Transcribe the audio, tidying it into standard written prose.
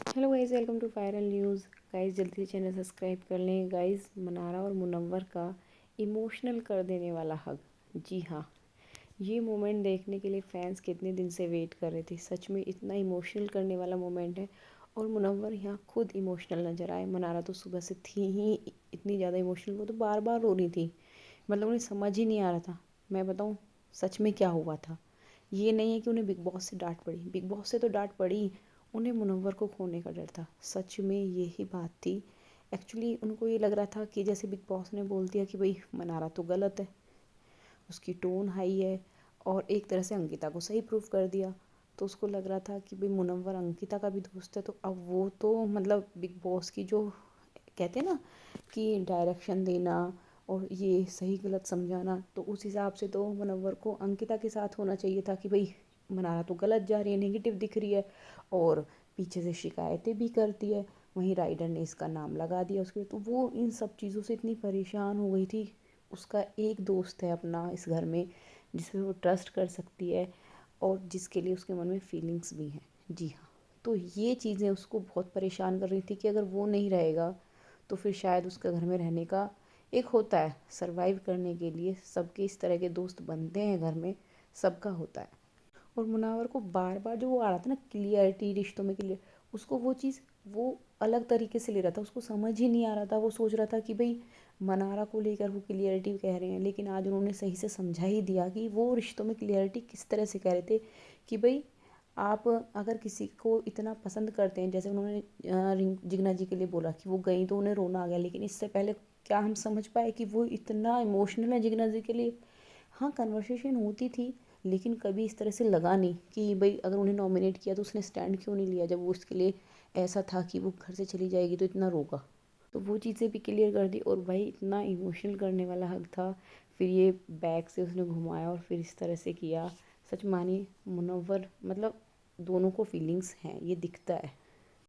Hello guys, welcome to viral news. Guys जल्दी से channel subscribe कर लें। गाइज़ मनारा और मुनव्वर का इमोशनल कर देने वाला हग। जी हाँ, ये मोमेंट देखने के लिए फ़ैन्स कितने दिन से वेट कर रहे थे। सच में इतना इमोशनल करने वाला मोमेंट है। और मुनव्वर यहाँ खुद इमोशनल नज़र आए। मनारा तो सुबह से थी ही इतनी ज़्यादा इमोशनल, वो तो बार बार रो रही थी। मतलब उन्हें समझ ही नहीं आ रहा था। मैं बताऊँ सच में क्या हुआ था। ये नहीं है कि उन्हें बिग बॉस से डांट पड़ी, बिग बॉस से तो डांट पड़ी, उन्हें मुनव्वर को खोने का डर था। सच में यही बात थी। एक्चुअली उनको ये लग रहा था कि जैसे बिग बॉस ने बोल दिया कि भाई मनारा तो गलत है, उसकी टोन हाई है, और एक तरह से अंकिता को सही प्रूफ कर दिया। तो उसको लग रहा था कि भाई मुनव्वर अंकिता का भी दोस्त है, तो अब वो तो मतलब बिग बॉस की जो कहते हैं ना कि डायरेक्शन देना और ये सही गलत समझाना, तो उस हिसाब से तो मुनव्वर को अंकिता के साथ होना चाहिए था कि भाई मनारा तो गलत जा रही है, नेगेटिव दिख रही है और पीछे से शिकायतें भी करती है। वहीं राइडर ने इसका नाम लगा दिया उसके, तो वो इन सब चीज़ों से इतनी परेशान हो गई थी। उसका एक दोस्त है अपना इस घर में जिसपे वो ट्रस्ट कर सकती है और जिसके लिए उसके मन में फीलिंग्स भी हैं। जी हाँ, तो ये चीज़ें उसको बहुत परेशान कर रही थी कि अगर वो नहीं रहेगा तो फिर शायद उसका घर में रहने का एक होता है, सर्वाइव करने के लिए सबके इस तरह के दोस्त बनते हैं घर में, सबका होता है। और मुनावर को बार बार जो वो आ रहा था ना क्लियरिटी, रिश्तों में क्लियर, उसको वो चीज़ वो अलग तरीके से ले रहा था, उसको समझ ही नहीं आ रहा था। वो सोच रहा था कि भाई मनारा को लेकर वो क्लियरिटी कह रहे हैं, लेकिन आज उन्होंने सही से समझा ही दिया कि वो रिश्तों में क्लियरिटी किस तरह से कह रहे थे कि भाई आप अगर किसी को इतना पसंद करते हैं, जैसे उन्होंने जिगना जी के लिए बोला कि वो गई तो उन्हें रोना आ गया, लेकिन इससे पहले क्या हम समझ पाए कि वो इतना इमोशनल है जिगना जी के लिए। हाँ, कन्वर्सेशन होती थी, लेकिन कभी इस तरह से लगा नहीं कि भाई अगर उन्हें नॉमिनेट किया तो उसने स्टैंड क्यों नहीं लिया, जब वो उसके लिए ऐसा था कि वो घर से चली जाएगी तो इतना रोका। तो वो चीज़ें भी क्लियर कर दी। और भाई इतना इमोशनल करने वाला हक था। फिर ये बैग से उसने घुमाया और फिर इस तरह से किया। सच मानिए मुनव्वर मतलब दोनों को फीलिंग्स हैं, ये दिखता है।